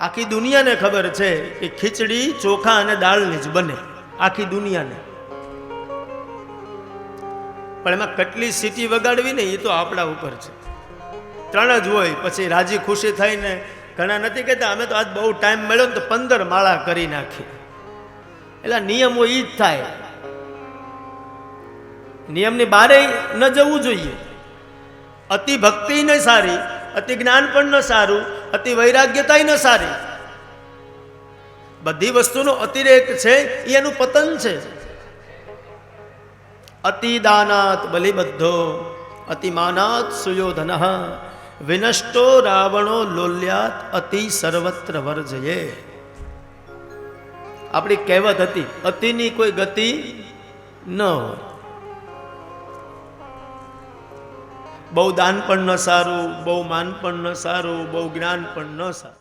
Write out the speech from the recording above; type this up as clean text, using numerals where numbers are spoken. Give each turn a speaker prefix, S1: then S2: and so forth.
S1: આખી દુનિયાને ખબર છે કે ખીચડી ચોખા અને દાળની જ બને, આખી દુનિયાને. પણ એમાં કેટલી સીટી વગાડવી ને એ તો આપણા ઉપર છે. 3 જ હોય, પછી રાજી ખુશી થઈને ઘણા નથી કહેતા અમે તો આજ બહુ ટાઈમ મળ્યો ને તો 15 માળા કરી નાખી. એટલે નિયમો ઈ જ થાય. નિયમની બારે ન જવું જોઈએ. અતિ ભક્તિ ન સારી, અતિ જ્ઞાન પણ ન સારું, અતિ વૈરાગ્યતા ન સારી. બધી વસ્તુનો અતિરેક છે એ એનું પતન છે. અતિ દાનાત બલિબદ્ધો અતિ માનાત સુયોધન વિનષ્ટો રાવણો લોલ્યાત અતિ સર્વત્ર વર્જયે. આપણી કહેવત હતી, અતિની કોઈ ગતિ ન હોય. બહુ દાન પણ ન સારું, બહુ માન પણ ન સારું, બહુ જ્ઞાન પણ ન સારું.